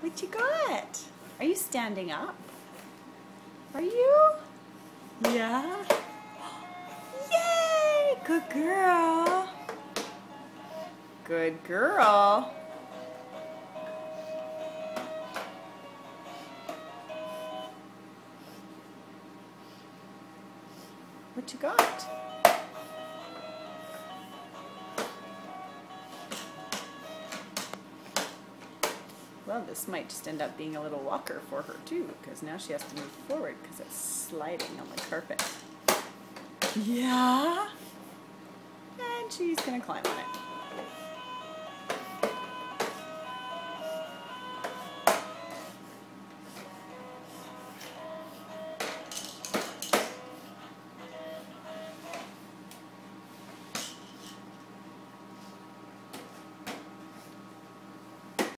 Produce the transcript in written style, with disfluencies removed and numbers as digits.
What you got? Are you standing up? Are you? Yeah? Yay! Good girl. Good girl. What you got? Well, this might just end up being a little walker for her too, because now she has to move forward because it's sliding on the carpet. Yeah? And she's gonna climb on it.